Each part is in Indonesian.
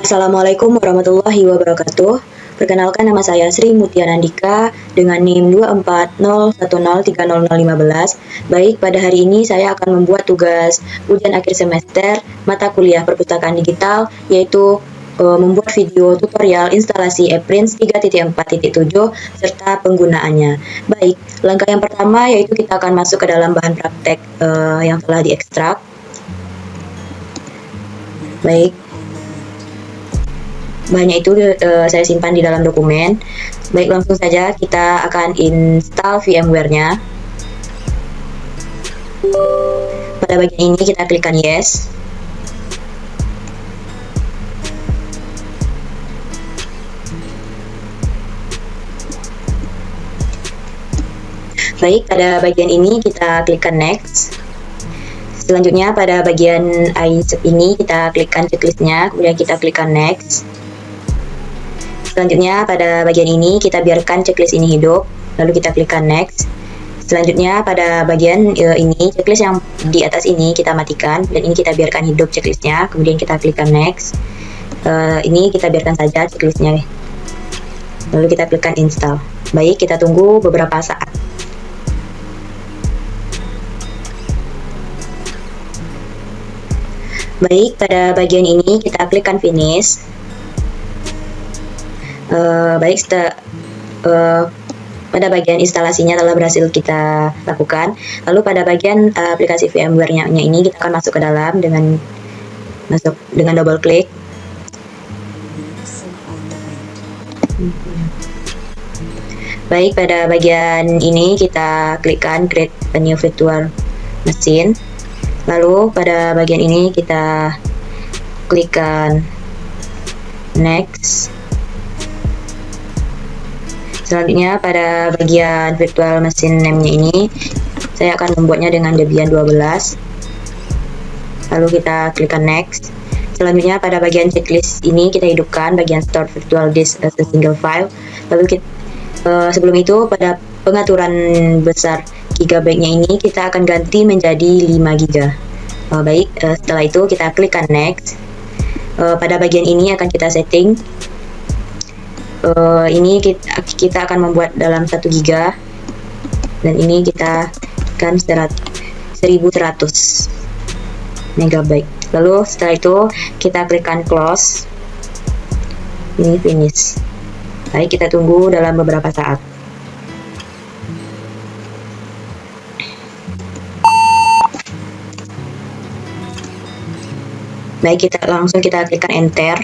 Assalamualaikum warahmatullahi wabarakatuh. Perkenalkan, nama saya Sri Mutia Nandika dengan NIM 240103015. Baik, pada hari ini saya akan membuat tugas ujian akhir semester mata kuliah perpustakaan digital, yaitu membuat video tutorial instalasi ePrins 3.4.7 serta penggunaannya. Baik, langkah yang pertama yaitu kita akan masuk ke dalam bahan praktek yang telah diekstrak. Baik, bahannya itu saya simpan di dalam dokumen. Baik, langsung saja kita akan install VMware-nya. Pada bagian ini kita klikkan yes. Baik, pada bagian ini kita klikkan next. Selanjutnya pada bagian ini kita klikkan checklistnya, kemudian kita klikkan next. Selanjutnya pada bagian ini kita biarkan checklist ini hidup, lalu kita klikkan next. Selanjutnya pada bagian ini checklist yang di atas ini kita matikan, dan ini kita biarkan hidup checklistnya, kemudian kita klikkan next. Ini kita biarkan saja checklistnya, lalu kita klikkan install. Baik, kita tunggu beberapa saat. Baik, pada bagian ini kita klikkan finish. Baik, pada bagian instalasinya telah berhasil kita lakukan. Lalu pada bagian aplikasi VMware-nya ini kita akan masuk ke dalam dengan double klik. Baik, pada bagian ini kita klikkan create a new virtual machine. Lalu pada bagian ini kita klikkan next. Selanjutnya pada bagian virtual machine name-nya ini saya akan membuatnya dengan Debian 12. Lalu kita klikkan next. Selanjutnya pada bagian checklist ini kita hidupkan bagian store virtual disk as a single file. Lalu sebelum itu pada pengaturan besar gigabyte-nya ini kita akan ganti menjadi 5 GB. Baik, setelah itu kita klikkan next. Pada bagian ini akan kita setting. Ini kita akan membuat dalam 1 GB, dan ini kita akan 1100 MB. Lalu setelah itu kita klikkan close. Ini finish. Baik, kita tunggu dalam beberapa saat. Baik, kita klikkan enter.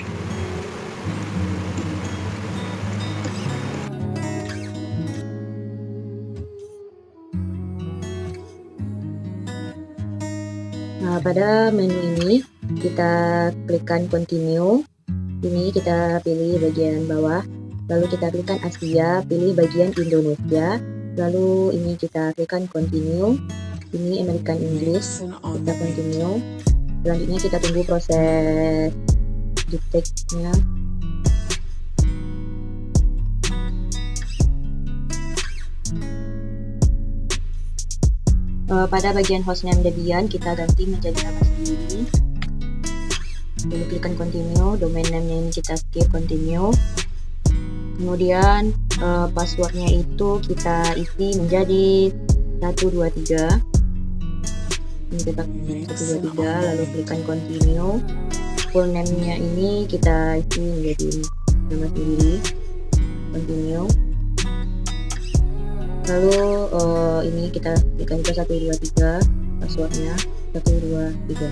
Nah, pada menu ini kita klikkan continue. Ini kita pilih bagian bawah, lalu kita klikkan Asia, pilih bagian Indonesia, lalu ini kita klikkan continue. Ini American English, kita continue. Selanjutnya kita tunggu proses detect-nya. Pada bagian hostname Debian kita ganti menjadi nama sendiri. Lalu klikkan continue. Domain name-nya ini kita skip, continue. Kemudian passwordnya itu kita isi menjadi 123. Ini kita 123, lalu klikkan continue. Full name-nya ini kita isi menjadi nama sendiri, continue. Lalu ini kita klikkan juga 123, passwordnya 123.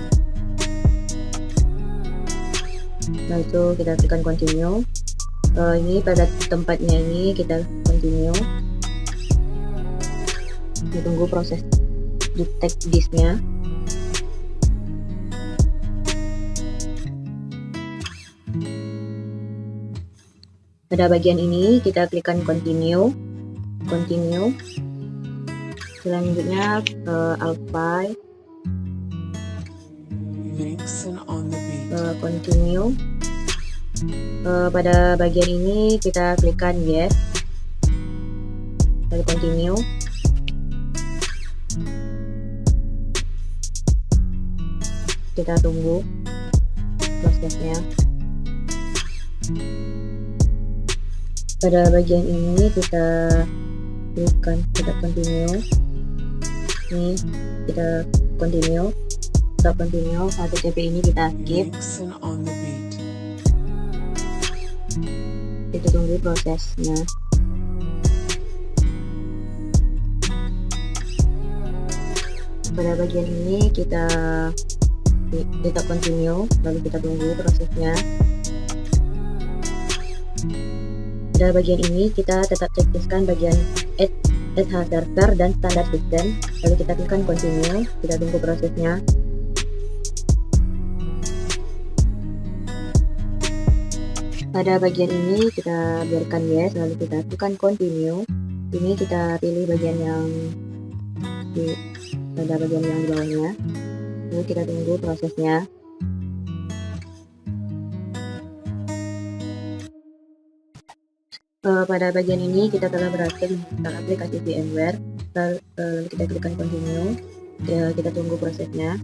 Nah, itu kita klikkan continue. Ini pada tempatnya ini kita continue. Kita tunggu proses detect disknya. Pada bagian ini kita klikkan continue. Selanjutnya alpha, continue. Pada bagian ini kita klikkan yes, lalu continue. Kita tunggu prosesnya. Pada bagian ini kita tetap continue. Ini kita continue, tetap continue. Satu CP ini kita skip. Kita tunggu prosesnya. Pada bagian ini kita tetap continue, lalu kita tunggu prosesnya. Pada bagian ini kita tetap checklistkan bagian add server dan standar system, lalu kita tekan continue, kita tunggu prosesnya. Pada bagian ini kita biarkan yes, lalu kita tekan continue. Ini kita pilih bagian yang pada bagian yang di bawahnya, lalu kita tunggu prosesnya. Pada bagian ini kita telah berhasil menginstal aplikasi VMware, lalu kita klikkan continue, kita tunggu prosesnya.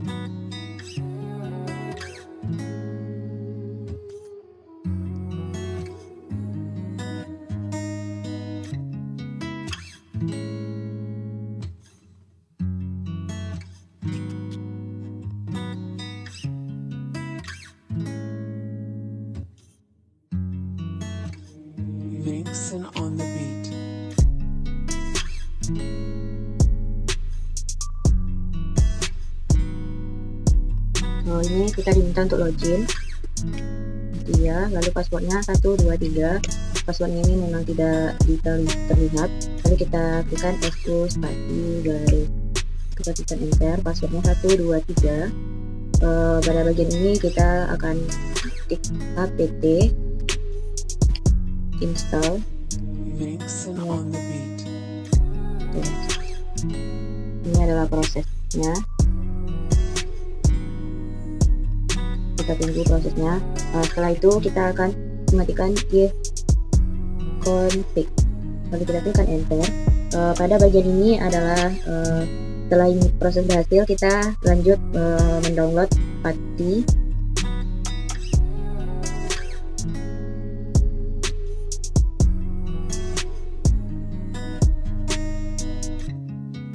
Vixen on the beat. Ini kita diminta untuk login. Ya, lalu passwordnya 123. Passwordnya ini memang tidak terlihat. Lalu kita tekan SQ spasi garis. Kita tekan enter. Passwordnya 123. Pada bagian ini kita akan ketik apt install. Vixen on the beat. Ini adalah prosesnya. Kita tunggu prosesnya. Setelah itu kita akan mematikan give config, lalu kita tekan enter. Pada bagian ini adalah setelah ini proses berhasil, kita lanjut mendownload PuTTY.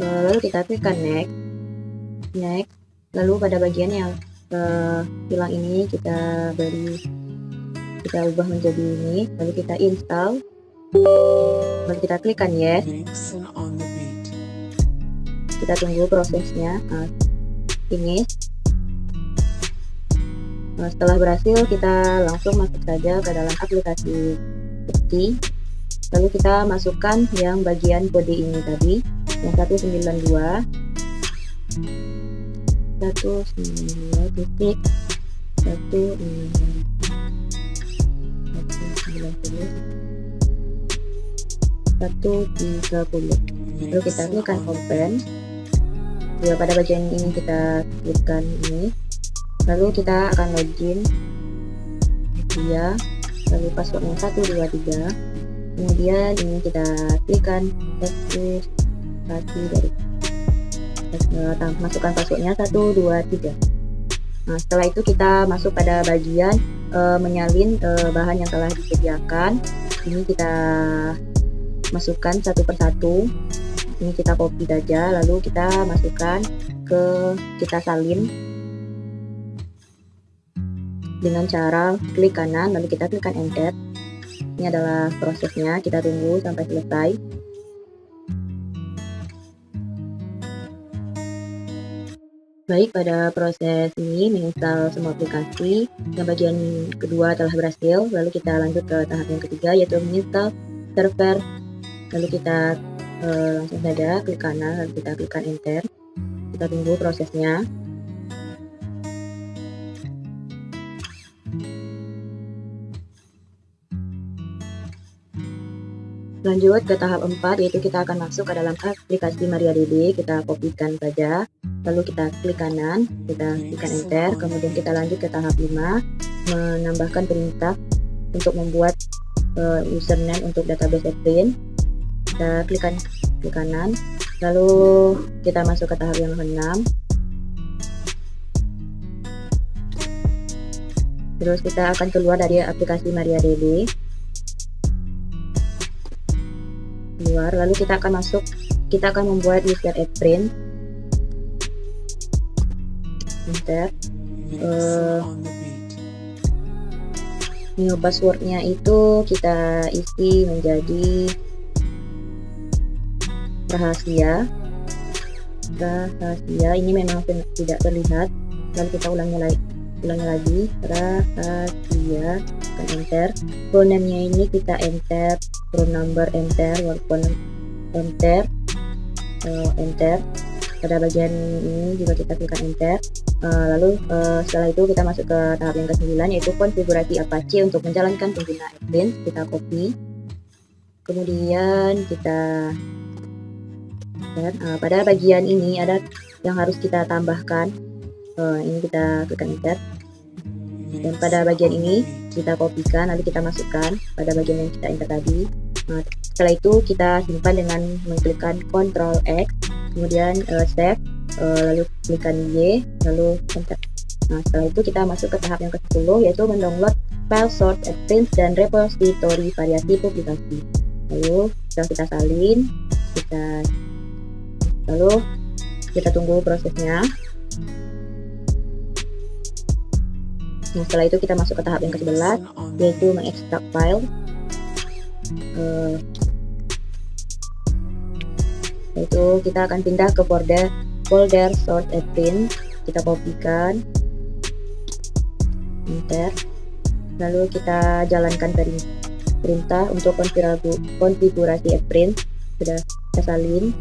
Lalu kita tekan next, lalu pada bagian yang hilang ini kita ubah menjadi ini, lalu kita install, lalu kita klikkan yes, kita tunggu prosesnya finish. Setelah berhasil, kita langsung masuk saja ke dalam aplikasi PuTTY, lalu kita masukkan yang bagian kode ini tadi, yang 192 titik 130. Lalu kita klikkan open. Ya, pada bagian ini kita klikkan ini, lalu kita akan login. Ya, lalu passwordnya 123. Kemudian ini kita klikkan dari masukkan passwordnya 123. Nah, setelah itu kita masuk pada bagian menyalin bahan yang telah disediakan. Ini kita masukkan satu persatu. Ini kita copy saja, lalu kita masukkan kita salin dengan cara klik kanan, lalu kita klikkan enter. Ini adalah prosesnya, kita tunggu sampai selesai. Baik, pada proses ini menginstal semua aplikasi. Yang bagian kedua telah berhasil, lalu kita lanjut ke tahap yang ketiga, yaitu menginstal server. Lalu kita langsung saja klik kanan, lalu kita klikkan enter. Kita tunggu prosesnya. Lanjut ke tahap 4, yaitu kita akan masuk ke dalam aplikasi MariaDB. Kita kopikan saja, lalu kita klik kanan, kita klikkan enter. Kemudian kita lanjut ke tahap 5, menambahkan perintah untuk membuat username untuk database admin. Kita klik kanan, lalu kita masuk ke tahap yang ke-6. Terus kita akan keluar dari aplikasi MariaDB. Keluar, lalu kita akan masuk. Kita akan membuat user print. Enter. Mixing on the beat. New passwordnya itu kita isi menjadi rahasia. Ini memang tidak terlihat, lalu kita ulangi lagi rahasia, tekan enter. Phone name-nya ini kita enter, phone number enter, work phone enter, enter. Pada bagian ini juga kita tekan enter. Lalu setelah itu kita masuk ke tahap yang ke-9, yaitu konfigurasi Apache untuk menjalankan pengguna Print. Kita copy, kemudian kita pada bagian ini ada yang harus kita tambahkan. Ini kita tekan enter, dan pada bagian ini kita kopikan, lalu kita masukkan pada bagian yang kita enter tadi. Setelah itu kita simpan dengan mengklikkan Ctrl X, kemudian save, lalu klikkan Y, lalu enter. Setelah itu kita masuk ke tahap yang ke-10, yaitu mendownload file source, print, dan repository variasi publikasi. Lalu setelah kita salin, lalu kita tunggu prosesnya. Setelah itu kita masuk ke tahap yang ke-11, yaitu mengekstrak file. Yaitu kita akan pindah ke folder source print. Kita kopikan, enter, lalu kita jalankan perintah untuk konfigurasi print. Sudah kita salin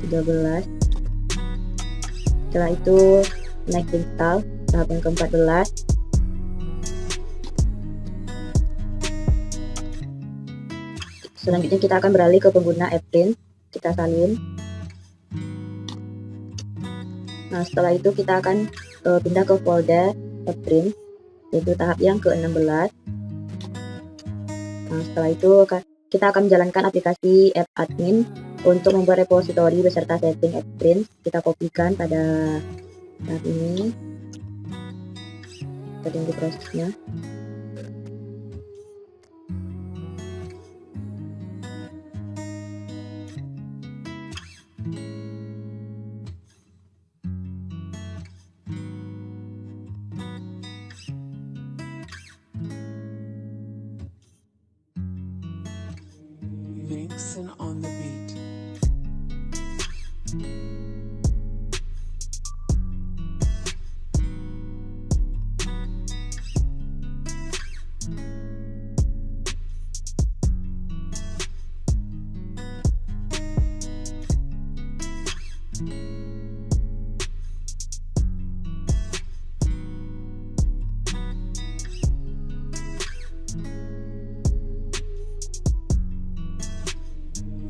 13. Setelah itu next install, tahap yang ke-14. Selanjutnya kita akan beralih ke pengguna print. Kita salin. Setelah itu kita akan pindah ke folder print, yaitu tahap yang ke-16. Setelah itu kita akan menjalankan aplikasi app admin untuk membuat repositori beserta setting print. Kita kopikan pada tahap ini. Kita tunggu prosesnya. Mixing on the beat.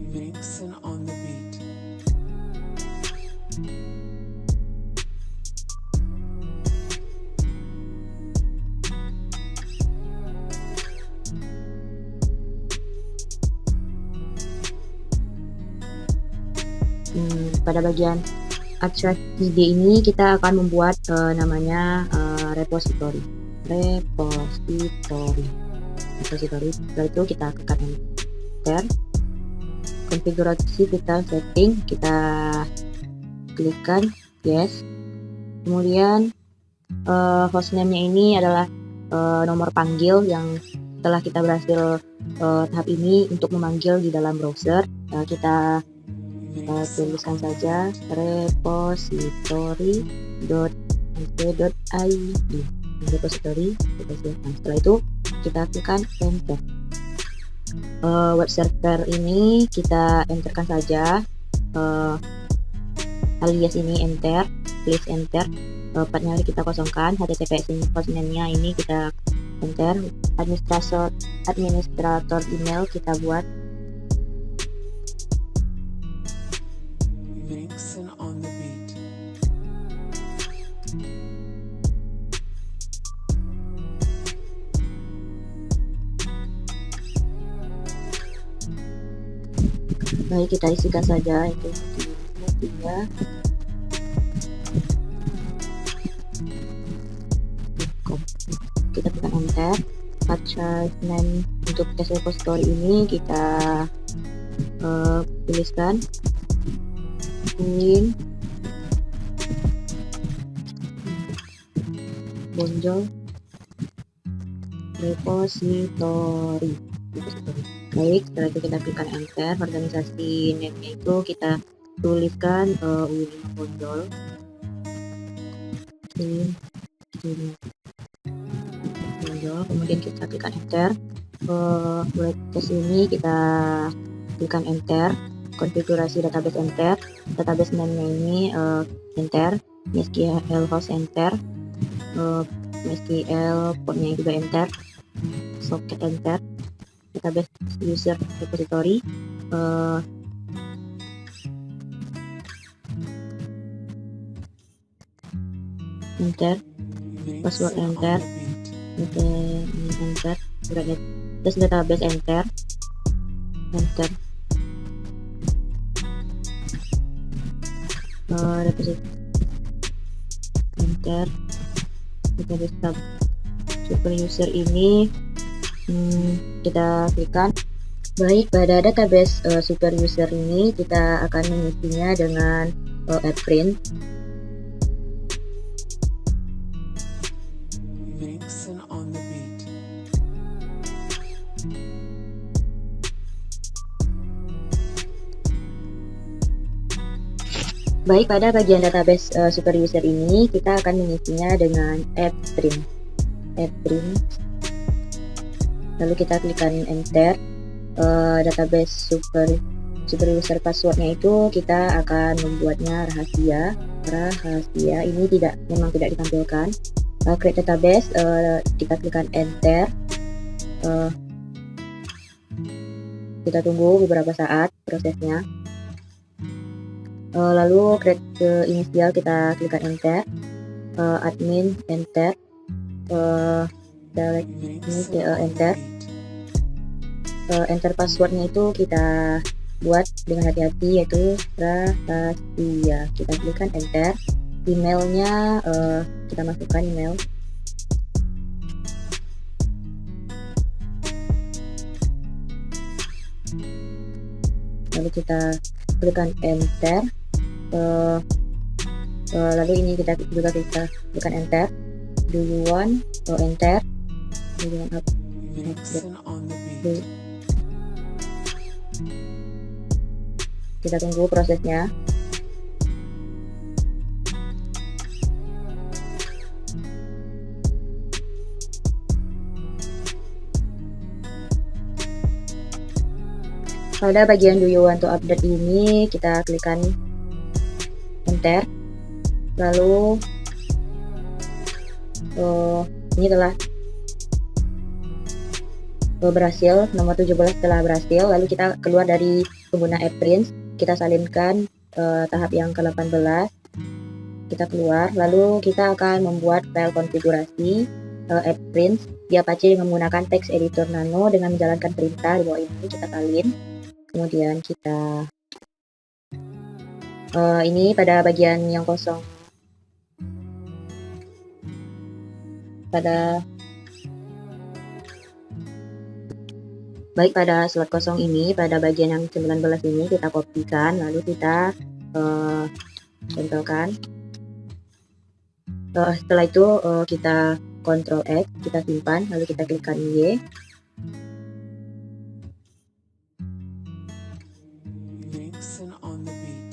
Mixing on the beat. Pada bagian abstract ide ini kita akan membuat namanya repository. Setelah itu kita tekan enter. Konfigurasi kita setting, kita klikkan yes. Kemudian hostname-nya ini adalah nomor panggil yang setelah kita berhasil tahap ini untuk memanggil di dalam browser. Kita tuliskan saja repository.mc.id repository. Setelah itu kita tekan enter. Web server ini kita enterkan saja, alias ini enter, please enter. Partnya kita kosongkan, https hostname-nya ini kita enter. Administrator email kita buat. Mixing on the beat. Baik, kita isikan saja itu ya. Oke, enter. Address name untuk test repository ini kita tuliskan win bonjol repository. Baik, setelah itu kita klikkan enter. Organisasi name-nya itu kita tuliskan win bonjol. Kemudian kita klikkan enter. Buat tes ini kita klikkan enter. Konfigurasi database enter. Database name-nya ini enter. MySQL host enter. MySQL portnya juga enter. Socket enter. Database user repository enter. Password enter. Enter. Terus database enter. Database enter. Database tab super user ini kita klikkan. Baik, pada database super user ini kita akan mengisinya dengan print. Vixen on the beat. Baik, pada bagian database super user ini kita akan mengisinya dengan print. Lalu kita klikkan enter. Database super user passwordnya itu kita akan membuatnya rahasia. Ini memang tidak ditampilkan. Create database, kita klikkan enter. Kita tunggu beberapa saat prosesnya. Lalu create inisial, kita klikkan enter. Admin enter. Select ini enter. Enter passwordnya itu kita buat dengan hati-hati, yaitu rahasia. Kita klikkan enter. Emailnya kita masukkan email. Lalu kita klikkan enter. Lalu ini kita juga klikkan enter. Do you want enter? Do you want Vixen on the beat. Kita tunggu prosesnya. Pada bagian do you want to update ini kita klikkan enter. Lalu ini telah berhasil, nomor 17 telah berhasil. Lalu kita keluar dari pengguna AppPrints, kita salinkan tahap yang ke-18. Kita keluar, lalu kita akan membuat file konfigurasi AppPrints di Apache dengan menggunakan text editor Nano dengan menjalankan perintah di bawah ini. Kita salin, kemudian kita ini pada bagian yang kosong, pada slot kosong ini, pada bagian yang 19 ini kita kopikan, lalu kita tempelkan. Setelah itu kita Ctrl X, kita simpan, lalu kita klikkan Y. Vixen on the beat.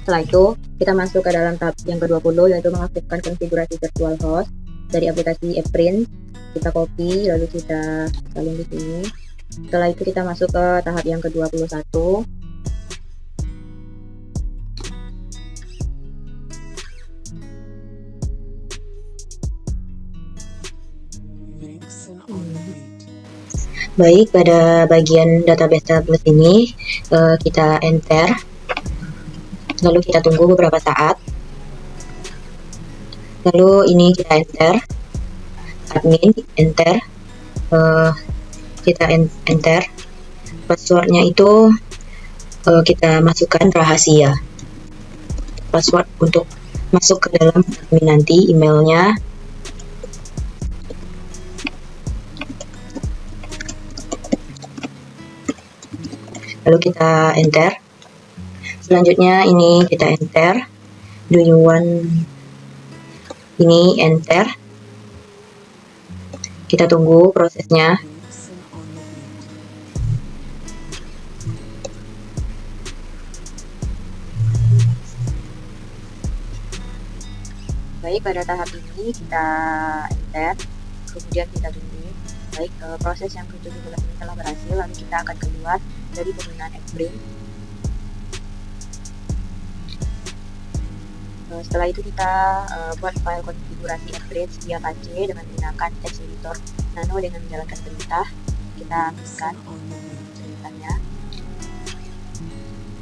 Setelah itu kita masuk ke dalam tab yang ke-20, yaitu mengaktifkan konfigurasi virtual host dari aplikasi AppPrints. Kita copy, lalu kita salin di sini. Setelah itu kita masuk ke tahap yang ke-21. Vixen on the beat. Baik, pada bagian database tablet ini kita enter. Lalu kita tunggu beberapa saat. Lalu ini kita enter. Admin enter. Kita enter. Passwordnya itu kita masukkan rahasia. password untuk masuk ke dalam admin nanti, emailnya. Lalu kita enter. Selanjutnya ini kita enter. Do you want, ini enter. Kita tunggu prosesnya. Vixen on the beat. Baik, pada tahap ini kita enter, kemudian kita tunggu. Baik, proses yang ke-17 ini telah berhasil, lalu kita akan keluar dari penggunaan Xprint. Setelah itu kita buat file konfigurasi Xprint via Apache dengan menggunakan text editor Nano dengan menjalankan perintah. Kita aktifkan On the beat. perintahnya.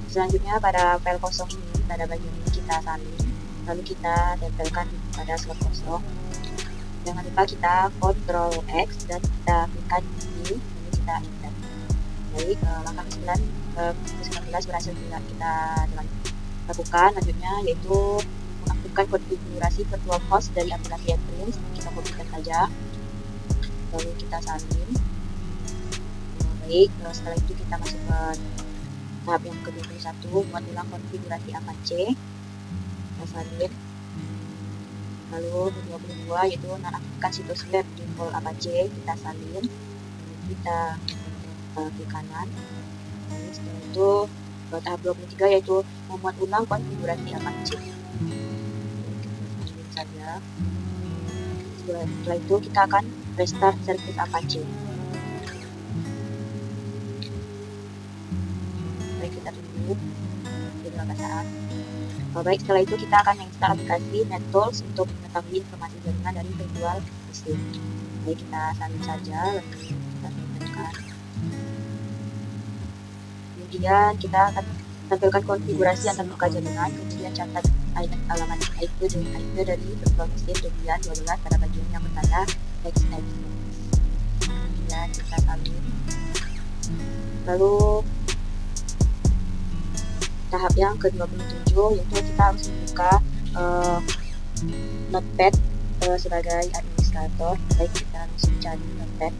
Selanjutnya pada file kosong ini, pada bagian ini kita salin, lalu kita tempelkan pada slot kosong. Jangan lupa kita Ctrl X dan kita klikkan ini, lalu kita enter. Baik, langkah ke-19 berhasil kita lakukan. Lanjutnya yaitu mengaktifkan konfigurasi virtual host dari aplikasi Xprint. Kita kopikan saja, lalu kita salin. Baik, setelah itu kita masuk ke tahap yang ke-21, buat ulang konfigurasi Apache. Kita salin. Lalu ke-22 yaitu nonaktifkan situs web default Apache. Kita salin, kita klik kanan. Setelah itu tahap 23 yaitu membuat ulang konfigurasi Apache. Kita saja. Setelah itu kita akan restart service Apache. Baik, kita tunggu beberapa saat. Baik, setelah itu kita akan menginstal aplikasi NetTools untuk mengetahui informasi jaringan dari virtual machine. Baik, kita salin saja, lalu kita tempelkan. Kemudian kita akan tampilkan konfigurasi antar muka jaringan, kemudian catat alamat IP dari virtual machine Debian 12 pada bagian yang bertanda XX. Kemudian kita salin. Lalu tahap yang ke-27 yaitu kita harus membuka Notepad sebagai administrator. Baik, kita langsung cari Notepad.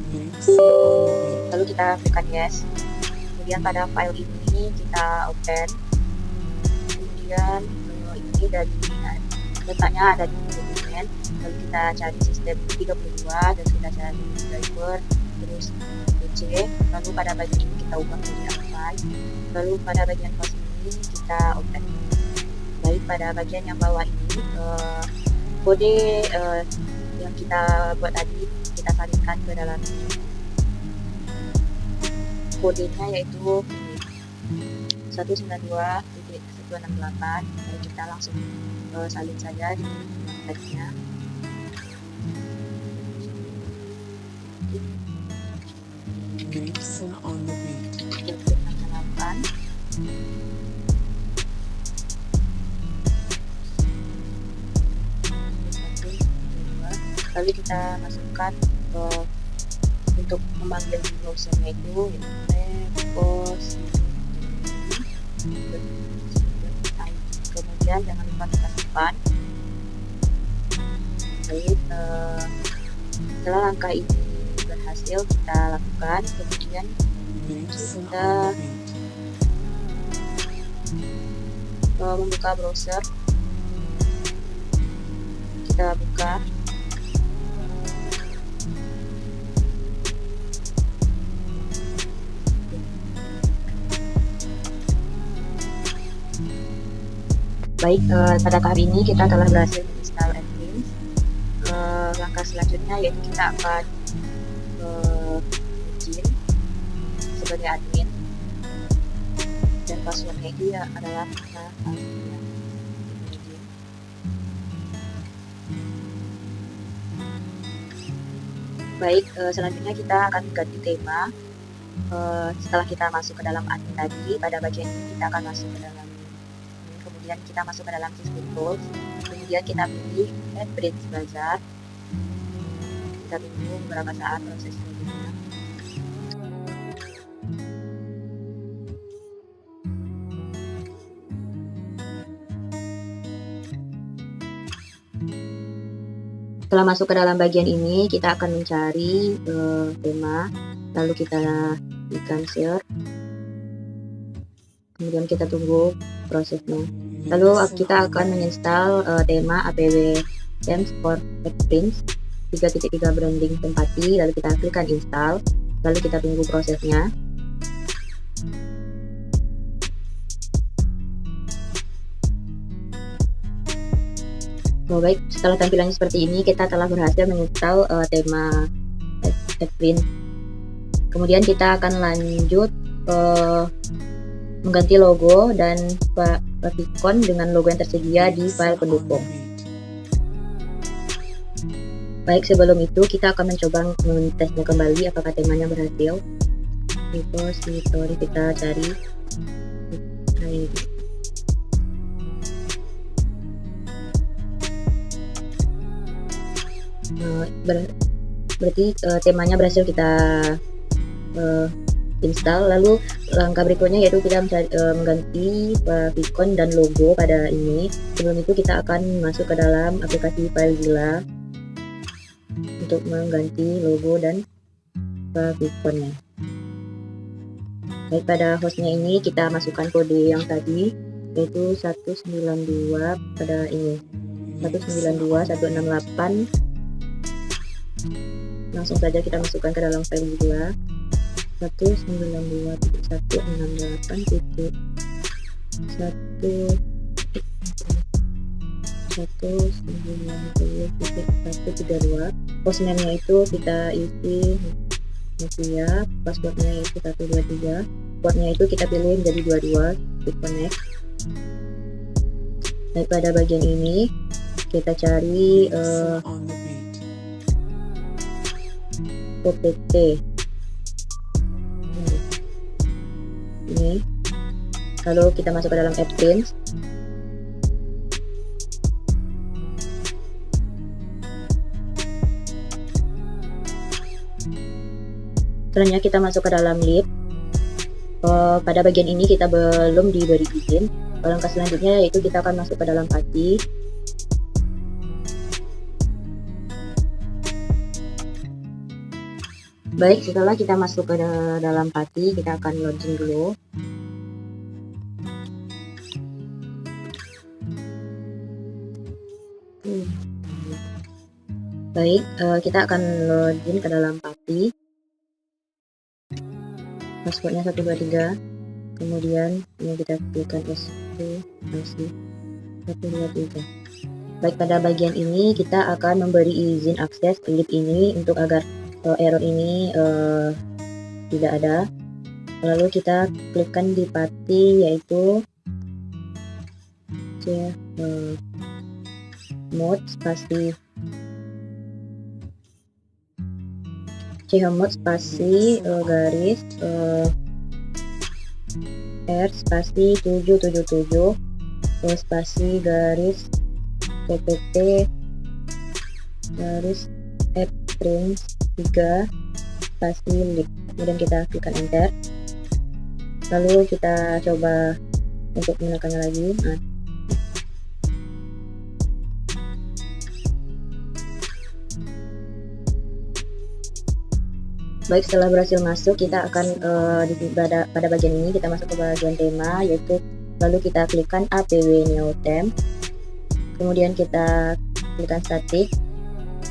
Vixen on the beat. Lalu kita klikkan yes. Kemudian pada file ini kita open. Kemudian ini dari letaknya ada di dokumen. Lalu kita cari sistem 32 dan kita cari driver, terus PC. Lalu pada bagian ini kita ubah menjadi archive. Lalu pada bagian host ini kita open. Baik, pada bagian yang bawah ini kode yang kita buat tadi kita salingkan ke dalam kodenya, yaitu 192.168. Jadi kita langsung salin saja di notepadnya. Vixen on the beat. 168. Lalu kita masukkan untuk memanggil di browsernya itu post. Kemudian jangan lupa kita simpan. Baik, setelah langkah ini berhasil kita lakukan, kemudian Vixen kita on the beat. membuka browser. Kita buka. Baik, pada tahap ini kita telah berhasil menginstal Xprint. Langkah selanjutnya yaitu kita akan login sebagai admin, dan passwordnya itu ya adalah kita login. Baik, selanjutnya kita akan ganti tema. Setelah kita masuk ke dalam admin tadi, pada bagian ini kita akan masuk ke dalam, kemudian kita masuk ke dalam system tools, kemudian kita pilih Xprint Bazar. Kita tunggu beberapa saat proses selanjutnya. Setelah masuk ke dalam bagian ini, kita akan mencari tema, lalu kita klikkan share, kemudian kita tunggu prosesnya. Lalu kita akan menginstal tema APW Themes for Xprints 3.3 branding tempati, lalu kita klikkan install, lalu kita tunggu prosesnya. Oh, baik, setelah tampilannya seperti ini, kita telah berhasil menginstal tema Xprint. Kemudian kita akan lanjut mengganti logo dan favicon dengan logo yang tersedia di file pendukung. Baik, sebelum itu kita akan mencoba mentesnya kembali apakah temanya berhasil. Repository kita cari. Berarti temanya berhasil kita install. Lalu langkah berikutnya yaitu kita mengganti favicon dan logo pada ini. Sebelum itu kita akan masuk ke dalam aplikasi FileZilla untuk mengganti logo dan faviconnya. Baik, pada hostnya ini kita masukkan kode yang tadi yaitu 192 pada ini 192.168. Langsung saja kita masukkan ke dalam file FileZilla 192.168.190.132. Postname-nya itu kita isi Nokia, passwordnya itu 123, portnya itu kita pilih menjadi 22, klik connect. Baik, pada bagian ini kita cari OPT ini, lalu kita masuk ke dalam Xprints. Selanjutnya kita masuk ke dalam lib. Pada bagian ini kita belum diberi izin. Langkah selanjutnya yaitu kita akan masuk ke dalam pati. Baik, setelah kita masuk ke dalam pati, kita akan login dulu. Baik, kita akan login ke dalam pati. Passwordnya 123, kemudian ini kita klikkan S1 masih 123. Baik, pada bagian ini kita akan memberi izin akses lib ini untuk agar error ini tidak ada. Lalu kita klikkan di pati yaitu mode spasi chmod spasi garis r spasi 777 spasi garis ppt garis Xprints 3 spasi lib. Kemudian kita klikkan enter, lalu kita coba untuk menekannya lagi. Baik, setelah berhasil masuk, kita akan pada bagian ini kita masuk ke bagian tema, yaitu lalu kita klikkan APW New Theme, kemudian kita klikkan static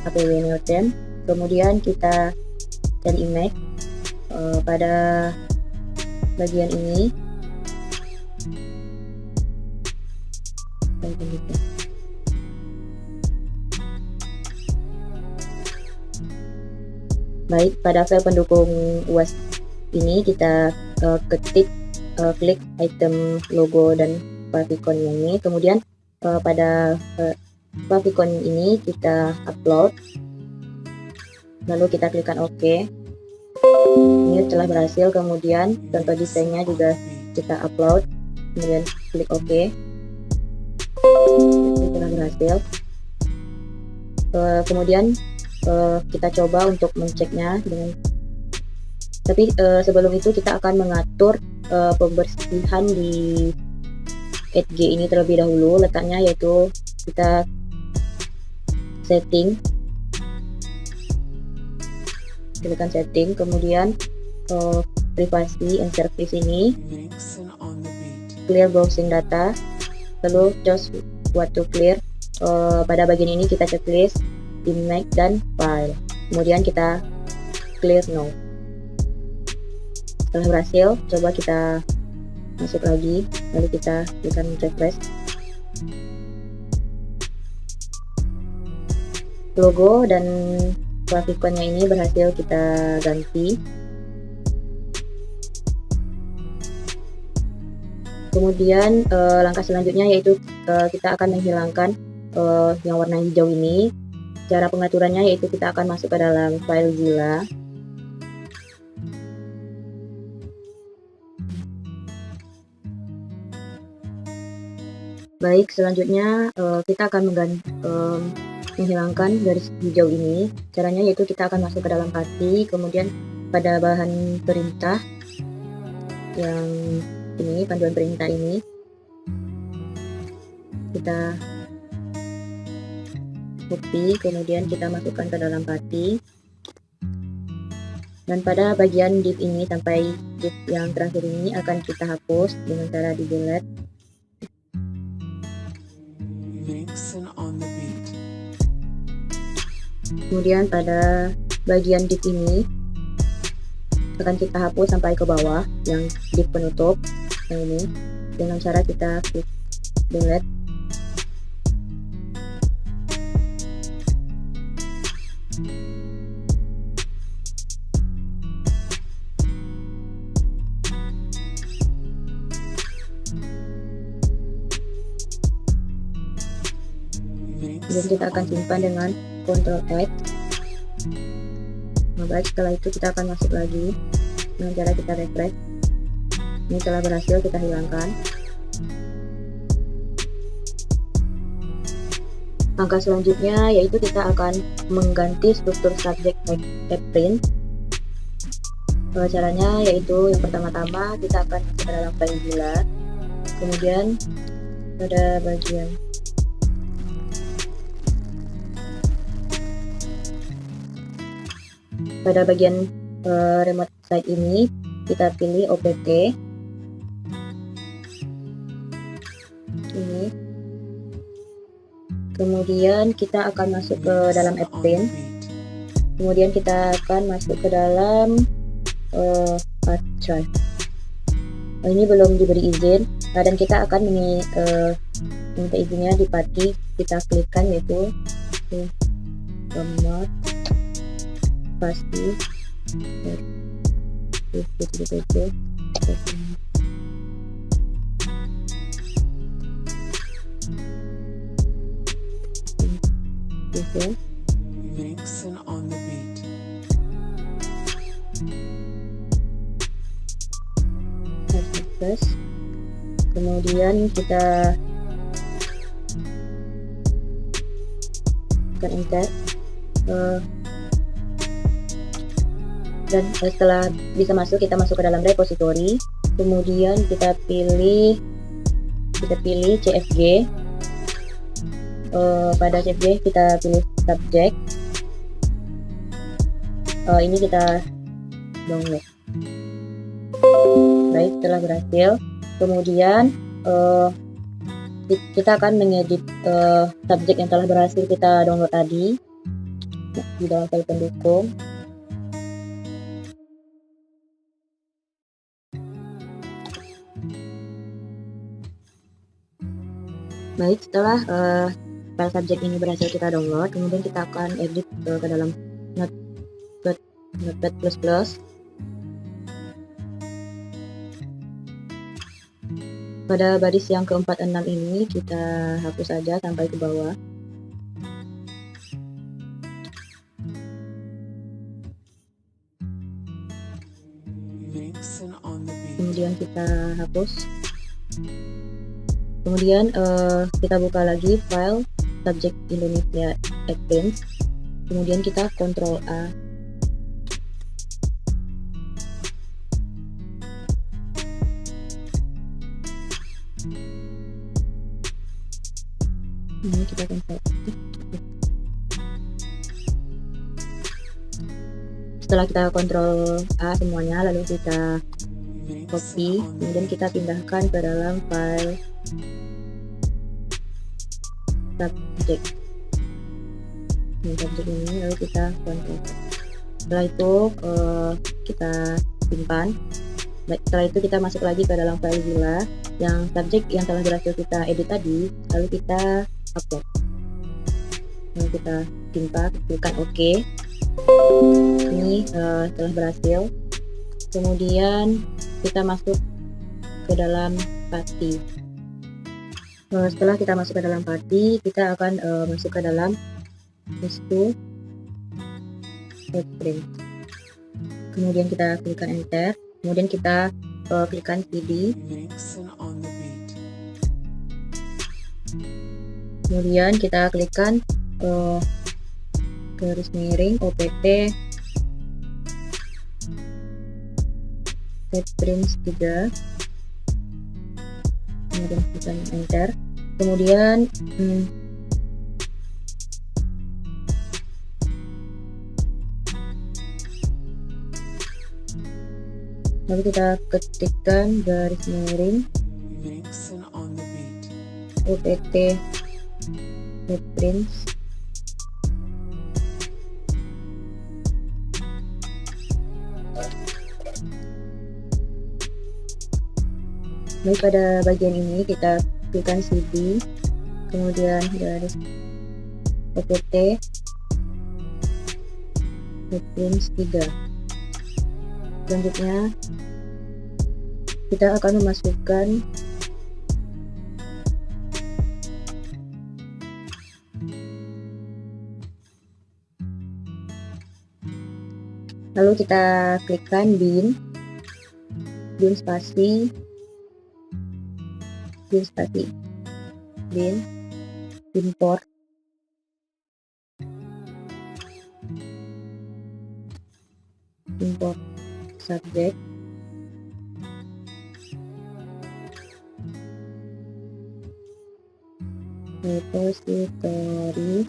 APW New Theme, kemudian kita cari image. Pada bagian ini baik, pada file pendukung UAS ini kita klik item logo dan favicon ini, kemudian pada favicon ini kita upload, lalu kita klikkan OK. Ini telah berhasil. Kemudian contoh desainnya juga kita upload, kemudian klik OK. Ini telah berhasil. Kemudian kita coba untuk mengeceknya tapi sebelum itu kita akan mengatur pembersihan di HG ini terlebih dahulu. Letaknya yaitu kita setting pilihkan setting, kemudian privasi and service ini, Vixen on the beat. clear browsing data, lalu just what to clear. Pada bagian ini kita checklist image dan file, kemudian kita clear no. Setelah berhasil, coba kita masuk lagi, lalu kita tekan refresh. Logo dan grafikonnya ini berhasil kita ganti. Kemudian langkah selanjutnya yaitu kita akan menghilangkan yang warna hijau ini. Cara pengaturannya yaitu kita akan masuk ke dalam file Zilla. Baik, selanjutnya kita akan menghilangkan garis hijau ini. Caranya yaitu kita akan masuk ke dalam party, kemudian pada bahan perintah yang ini, panduan perintah ini, kita copy, kemudian kita masukkan ke dalam party. Dan pada bagian div ini sampai div yang terakhir ini akan kita hapus dengan cara di delete. Vixen on the beat. Kemudian pada bagian div ini akan kita hapus sampai ke bawah yang div penutup yang ini dengan cara kita klik delete. Kemudian kita akan simpan dengan Ctrl X. Nah, baik, setelah itu kita akan masuk lagi dengan cara kita refresh. Ini telah berhasil kita hilangkan. Langkah selanjutnya yaitu kita akan mengganti struktur subject appprint. Caranya yaitu yang pertama-tama kita akan masuk ke dalam file Zilla. Kemudian pada bagian remote site ini kita pilih opt ini, kemudian kita akan masuk ke dalam appprint, kemudian kita akan masuk ke dalam hard drive. Ini belum diberi izin, dan kita akan minta izinnya di party. Kita klikkan yaitu remote pasti Vixen on the beat. Kemudian kita akan enter dan setelah bisa masuk, kita masuk ke dalam repository, kemudian kita pilih CFG. Pada CFG kita pilih subject, ini kita download. Baik, setelah berhasil, kemudian kita akan mengedit subjek yang telah berhasil kita download tadi di dalam file pendukung. Baik, setelah file subjek ini berhasil kita download, kemudian kita akan edit ke dalam Notepad++. Pada baris yang ke-46 ini kita hapus saja sampai ke bawah. Kemudian kita hapus. Kemudian kita buka lagi file subject Indonesia Advanced. Kemudian kita Ctrl A. Ini kita Ctrl A. Setelah kita kontrol A semuanya, lalu kita Vixen copy, on the kemudian beat. kita pindahkan ke dalam file subject. Ini subject ini, lalu kita kontrol. Setelah itu kita simpan. Baik, setelah itu kita masuk lagi ke dalam file Zilla yang subjek yang telah berhasil kita edit tadi, lalu kita upload. Lalu kita simpan, tekan OK. Ini telah berhasil. Kemudian kita masuk ke dalam party. Setelah kita masuk ke dalam party, kita akan masuk ke dalam H2 Headprint. Kemudian kita klikkan enter. Kemudian kita klikkan CD. Vixen on the beat. Kemudian kita klikkan garis miring OPT Headprints 3. Kemudian kita enter. Kemudian lalu kita ketikkan garis miring Vixen on the beat. OPT Headprints. Baik, pada bagian ini kita klikkan CD, kemudian garis OPT Headprints 3. Selanjutnya kita akan memasukkan lalu kita klikkan bin spasi bin import subject, repository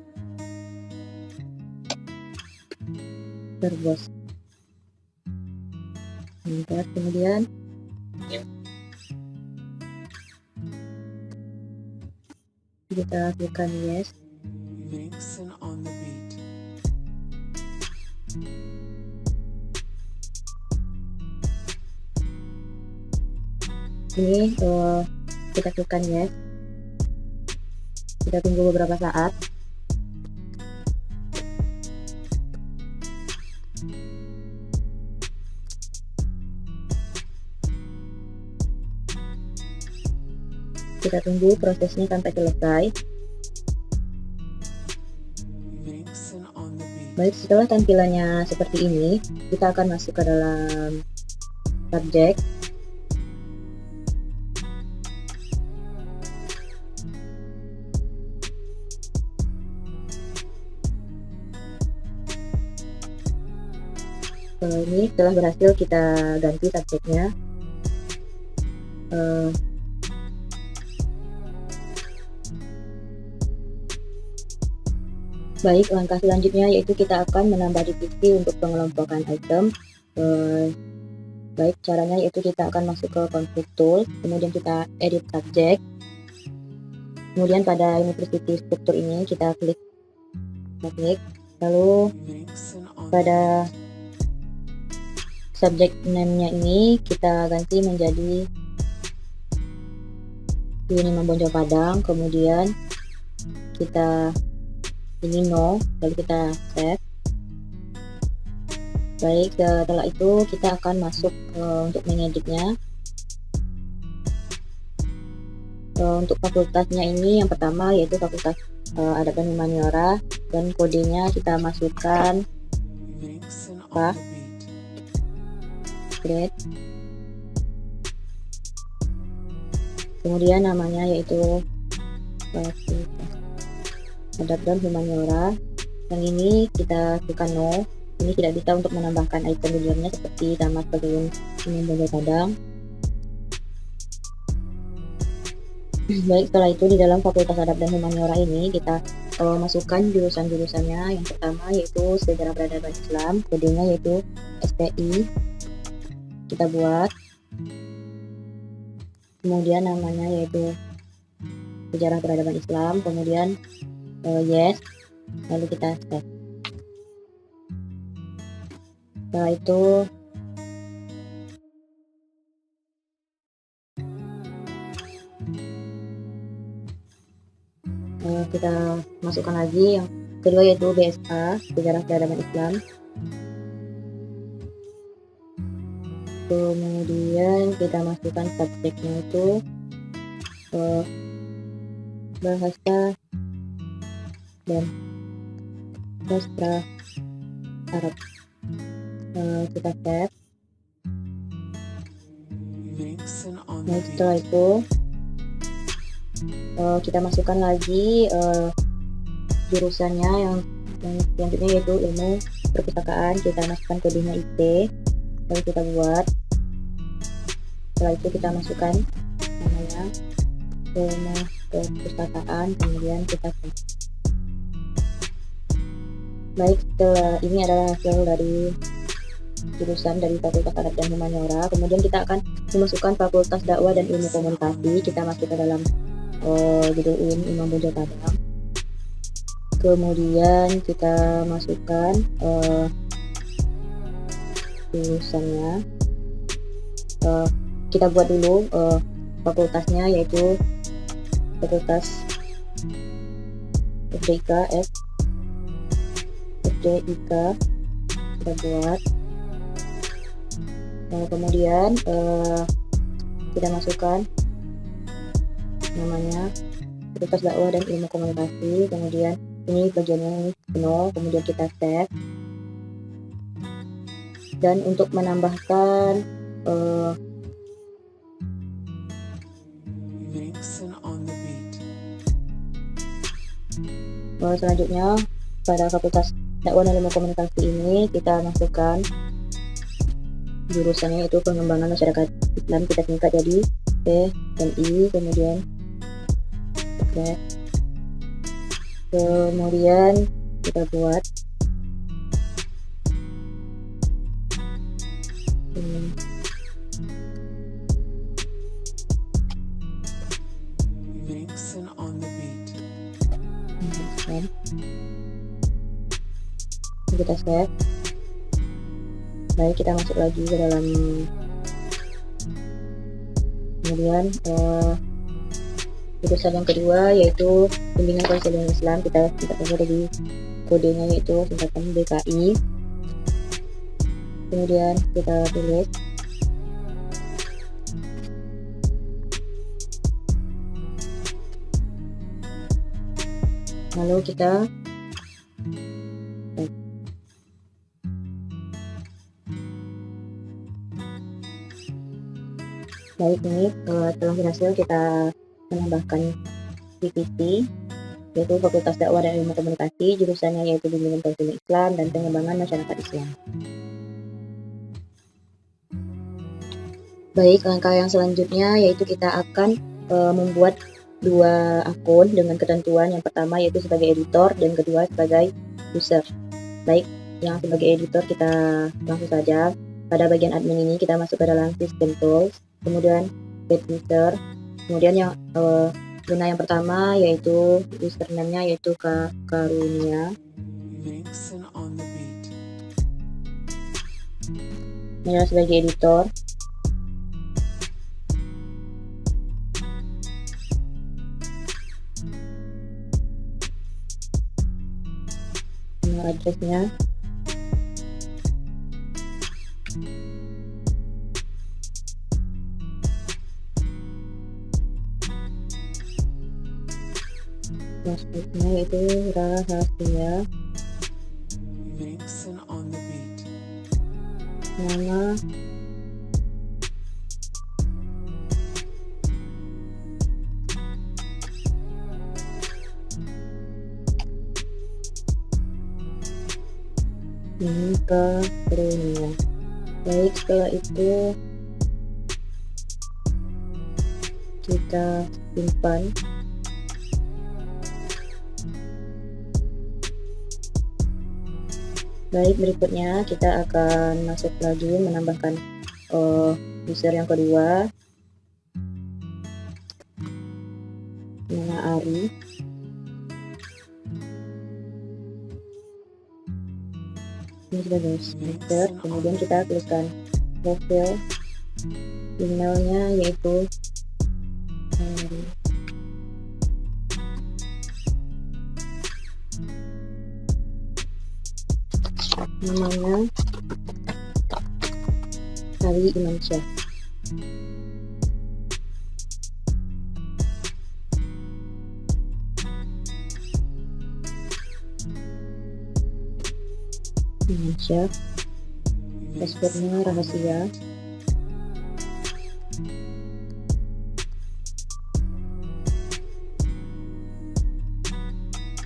verbose. Kemudian kita klikkan yes. Vixen on the beat. Ini kita klikkan yes. Kita tunggu beberapa saat. Kita tunggu prosesnya sampai selesai. Vixen on the beat. Baik, setelah tampilannya seperti ini, kita akan masuk ke dalam subject. Ini setelah berhasil kita ganti subjeknya. Baik, langkah selanjutnya yaitu kita akan menambah divisi untuk pengelompokan item. Baik, caranya yaitu kita akan masuk ke config tool, kemudian kita edit subject. Kemudian pada university struktur ini kita klik, lalu Vixen on pada subject name-nya ini kita ganti menjadi ini Membonjol Padang, kemudian kita ini no, lalu kita save. Baik, setelah itu kita akan masuk untuk mengeditnya. Untuk fakultasnya ini yang pertama yaitu fakultas Adab dan Humaniora, dan kodenya kita masukkan Vixen apa? on the beat. Grade. Kemudian namanya yaitu fakultas Adab dan Humaniora. Yang ini kita klikkan no. Ini tidak bisa untuk menambahkan item di dalamnya seperti tamat sebelum Membonjol Padang. Baik, setelah itu di dalam fakultas Adab dan Humaniora ini kita masukkan jurusan-jurusannya. Yang pertama yaitu Sejarah Peradaban Islam, kodenya yaitu SPI. Kita buat. Kemudian namanya yaitu Sejarah Peradaban Islam, kemudian yes, lalu kita save. Setelah itu kita masukkan lagi yang kedua yaitu BSA, Sejarah Peradaban Islam. Kemudian kita masukkan subjeknya itu bahasa dan sastra Arab. Kita save. Vixen on Nah, the beat. setelah itu kita masukkan lagi jurusannya yang selanjutnya yaitu ilmu perpustakaan. Kita masukkan kodenya IP, lalu kita buat. Setelah itu kita masukkan namanya ilmu perpustakaan, kemudian kita save. Baik, setelah ini adalah hasil dari jurusan dari Fakultas Arab dan Humaniora. Kemudian kita akan memasukkan Fakultas Dakwah dan Ilmu Komunikasi. Kita masuk ke dalam judul Imam Bonjol Padang. Kemudian kita masukkan jurusannya. Kita buat dulu fakultasnya yaitu Fakultas FDIK. Kita buat. Kemudian kita masukkan namanya Fakultas Dakwah dan Ilmu Komunikasi. Kemudian ini bagiannya ini penuh, kemudian kita save. Dan untuk menambahkan Vixen on the beat. selanjutnya pada Fakultas Dakwah dan Ilmu Komunikasi ini kita masukkan jurusannya itu Pengembangan Masyarakat Islam. Kita singkat jadi PMI. Kemudian kita buat Vixen on the beat. kita save. Baik, kita masuk lagi ke dalam. Kemudian jurusan yang kedua yaitu Bimbingan Konseling Islam. Kita singkat saja dari kodenya yaitu singkatan BKI. Kemudian kita tulis. Lalu kita baik, ini telah berhasil kita menambahkan divisi yaitu Fakultas Dakwah dan Ilmu Komunikasi, jurusannya yaitu Bimbingan Konseling Islam dan Pengembangan Masyarakat Islam. Baik, langkah yang selanjutnya yaitu kita akan membuat dua akun dengan ketentuan. Yang pertama yaitu sebagai editor dan kedua sebagai user. Baik, yang sebagai editor kita langsung saja. Pada bagian admin ini kita masuk ke dalam System Tools, kemudian Get User, kemudian yang zona yang pertama yaitu username-nya yaitu Karunia. Vixen on the beat. Ini adalah sebagai editor. Email address-nya. Password-nya yaitu rahasia. Vixen on the beat. Nama ini Karunia. Baik, setelah itu kita simpan. Baik, berikutnya kita akan masuk lagi menambahkan user yang kedua, nama Ari. Ini sudah register, kemudian kita tuliskan profil, emailnya yaitu Ari. Namanya Ari Imansyah. Imansyah. Passwordnya rahasia.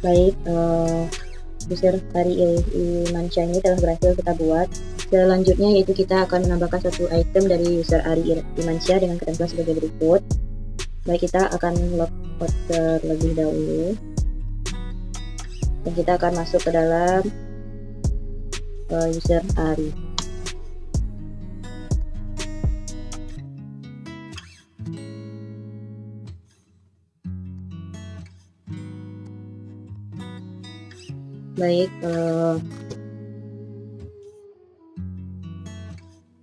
Baik, user Ari Imansyah ini telah berhasil kita buat. Selanjutnya yaitu kita akan menambahkan satu item dari user Ari Imansyah dengan ketentuan sebagai berikut. Baik, kita akan logout terlebih dahulu dan kita akan masuk ke dalam user Ari.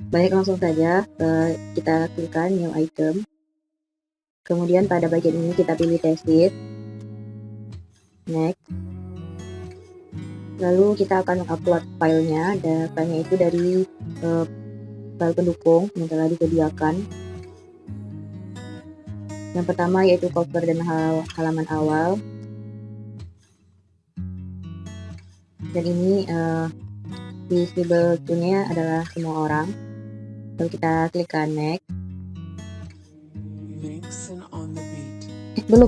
Baik, langsung saja kita klikkan new item. Kemudian pada bagian ini kita pilih test it, next. Lalu kita akan upload filenya, dan filenya itu dari file pendukung yang telah disediakan. Yang pertama yaitu cover dan halaman awal. Dan ini visible to-nya adalah semua orang. Lalu kita klikkan next. Vixen on the beat. Belum.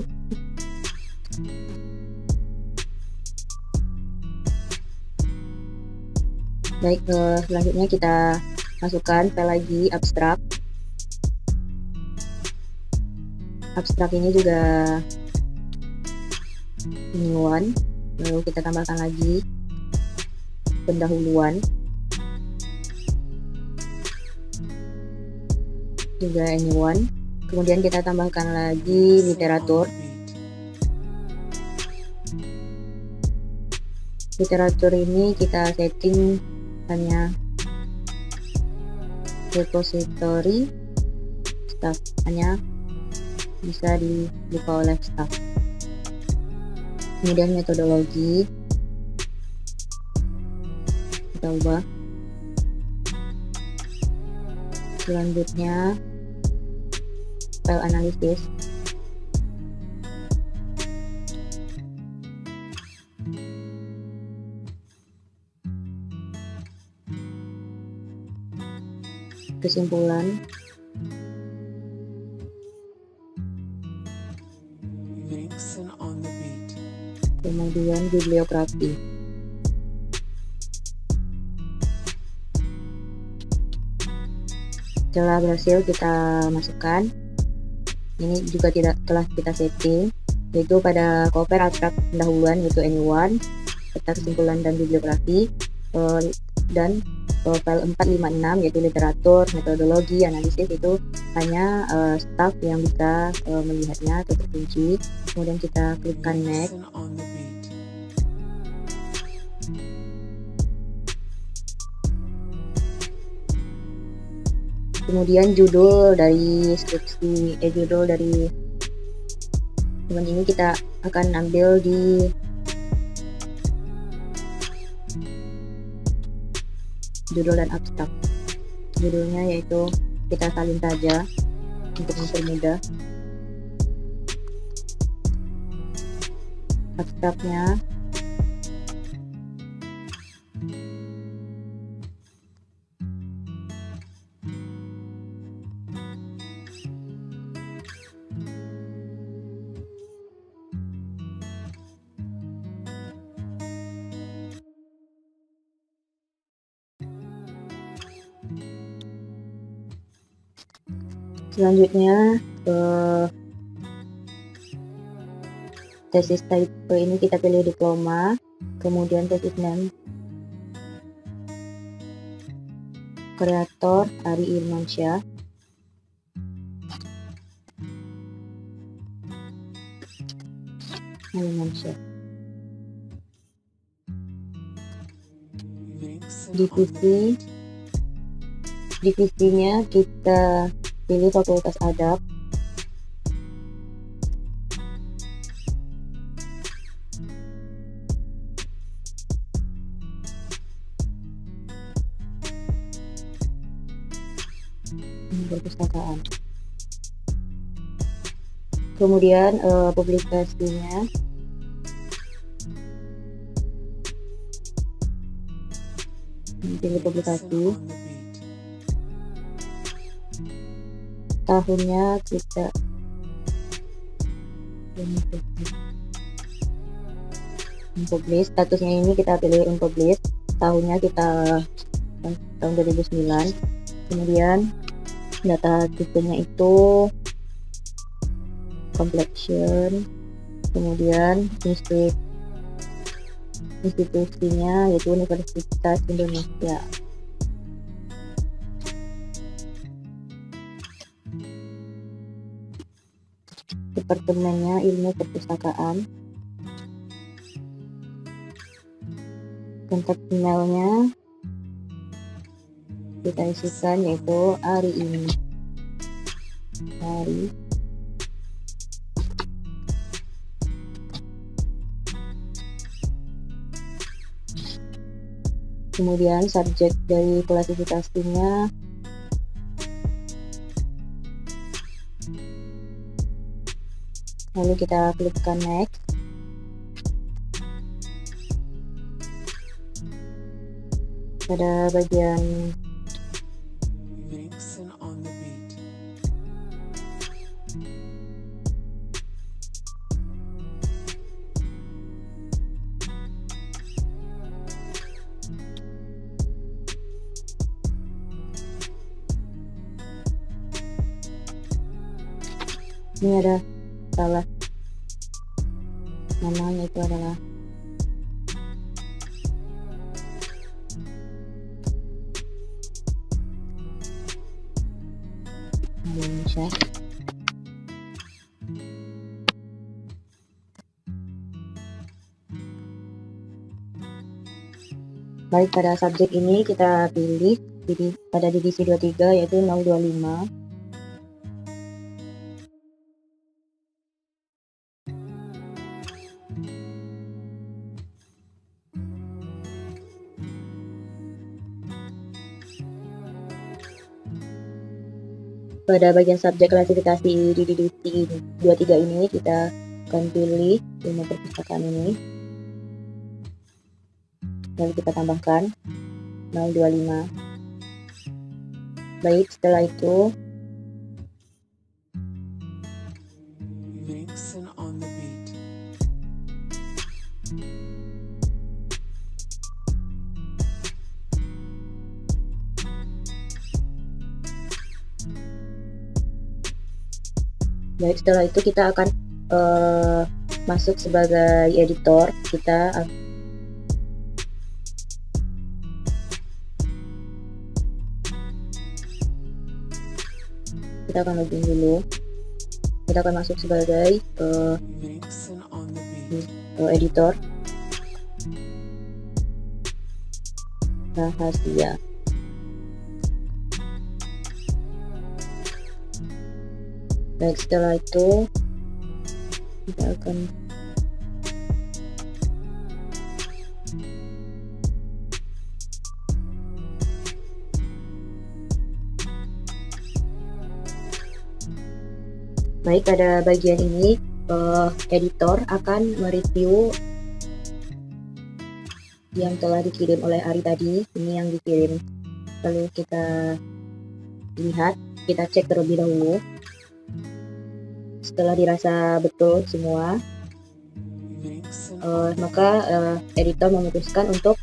Baik, selanjutnya kita masukkan file lagi abstrak. Abstrak ini juga anyone. Lalu kita tambahkan lagi pendahuluan, juga anyone. Kemudian kita tambahkan lagi literatur. Literatur ini kita setting hanya repository staff, hanya bisa dibuka oleh staff. Kemudian metodologi kita ubah. Selanjutnya file analisis. Kesimpulan. Vixen on the beat. Kemudian bibliografi. Setelah berhasil kita masukkan, ini juga telah kita setting, yaitu pada cover abstrak pendahuluan yaitu anyone, serta kesimpulan dan bibliografi, dan file 456 yaitu literatur, metodologi, analisis itu hanya staff yang bisa melihatnya atau terkunci. Kemudian kita klikkan next. Vixen on the beat. Kemudian judul dari skripsi, judul dari teman ini kita akan ambil di judul dan abstrak. Judulnya yaitu kita salin saja untuk mempermudah. Abstraknya selanjutnya tesis type ini kita pilih diploma, kemudian tesis name Kreator Ari Irmansyah. Links and on the Divisi, divisinya kita pilih Fakultas Adab. Perpustakaan. Kemudian publikasinya pilih publikasi. on the beat. Tahunnya kita unpublish. Statusnya ini kita pilih unpublish. Tahunnya kita tahun 2009. Kemudian data tipenya itu completion. Kemudian institusinya yaitu Universitas Indonesia. Departemennya Ilmu Perpustakaan. Kontak emailnya kita isikan yaitu Ari. Kemudian subjek dari klasifikasinya lalu kita klikkan next. Pada bagian Links and on the beat. ini ada salah, namanya itu adalah Indonesia. Baik, pada subjek ini kita pilih pada divisi 23 yaitu 025. Pada bagian subjek klasifikasi di divisi 23 ini kita akan pilih ilmu perpustakaan ini. Lalu kita tambahkan 025. Baik, setelah itu Links and on the beat. setelah itu kita akan masuk sebagai editor. Kita akan login dulu. Kita akan masuk sebagai Links and on the beat. editor. Rahasia. Baik, setelah itu kita akan baik, pada bagian ini editor akan mereview yang telah dikirim oleh Ari tadi. Ini yang dikirim, lalu kita lihat, kita cek terlebih dahulu. Setelah dirasa betul semua, Links and maka editor memutuskan untuk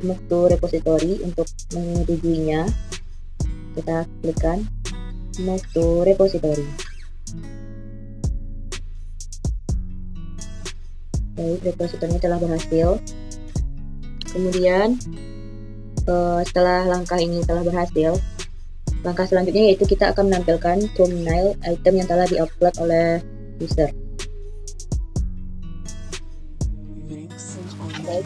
move to repository. Untuk menyetujuinya, kita klikkan move to repository. Baik, repositorinya telah berhasil. Kemudian Setelah langkah ini telah berhasil, langkah selanjutnya yaitu kita akan menampilkan thumbnail item yang telah diupload oleh user. Vixen on the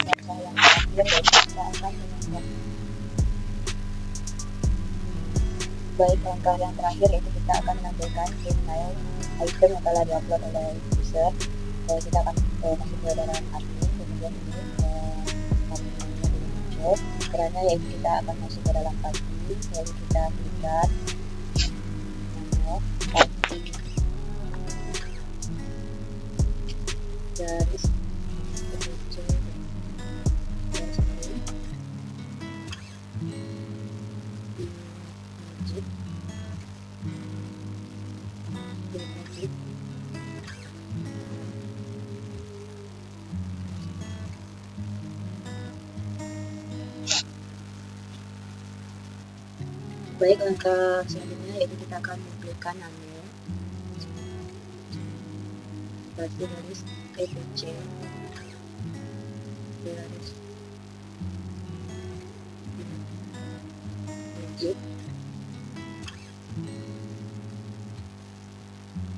Baik, beat. langkah yang terakhir yaitu kita akan menampilkan thumbnail item yang telah diupload oleh user. Kita akan masuk ke dalam admin, kemudian ini thumbnailnya belum muncul. Caranya yaitu kita akan masuk ke dalam admin, lalu kita klikkan admin garis muncul garis ini digit digit Baik, langkah selanjutnya yaitu kita akan mengklikkan nama spasi garis EPC garis digit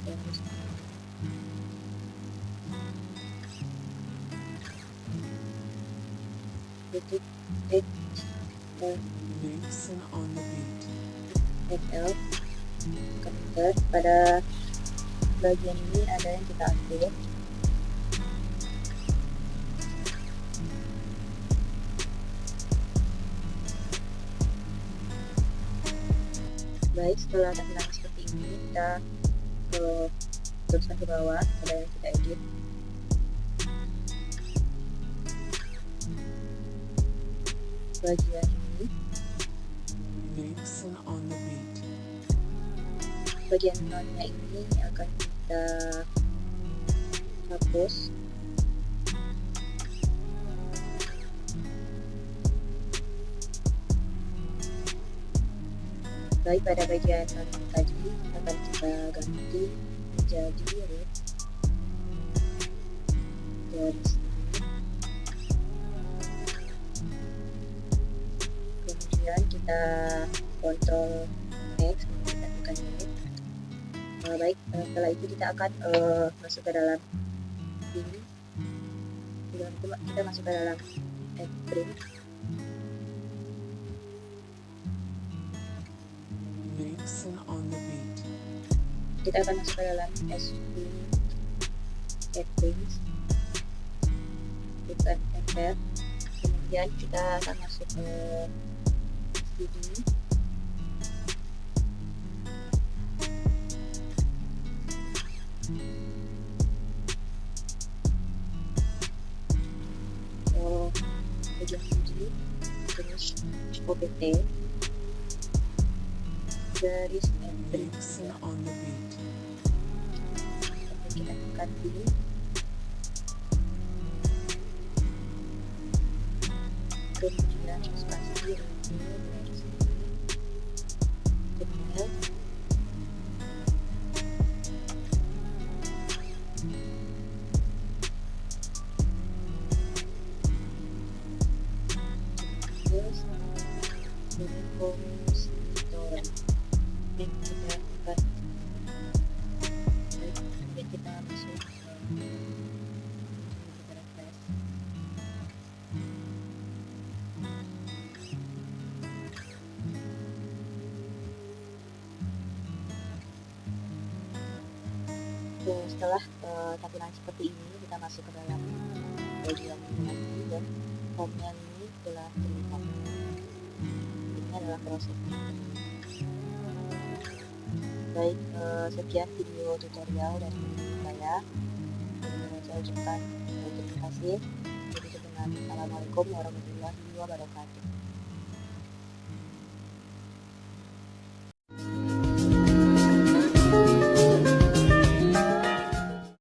garis titik Vixen on the beat. FL Enter. Pada bagian ini ada yang kita update. Baik, setelah tampilan seperti ini, kita teruskan ke bawah, ada yang kita edit. Bagian ini, Vixen on the beat. bagian notnya ini akan kita hapus. Baik, pada bagian not tadi akan kita ganti menjadi root garis ini. Kemudian kita kontrol X, kita tekan ini. Baik, setelah itu kita akan masuk ke dalam ini. Kita masuk ke dalam print. Vixen on the beat. Kita akan masuk ke dalam print. Tekan enter. Kemudian kita akan masuk ke sini. Bagian sini, terus opt garis print. Vixen on the beat. Kita tekan ini. Kemudian spasi ini dari sini. Kemudian terus ini kompositor. Kita tekan. Baik, kemudian kita masuk ke kita refresh. Setelah tampilan seperti ini, kita masuk ke dalam bagian ini dan home-nya ini telah terlihat. Ini adalah prosesnya. Baik, sekian video tutorial dari saya. Saya ucapkan terima kasih. Assalamualaikum warahmatullahi wabarakatuh.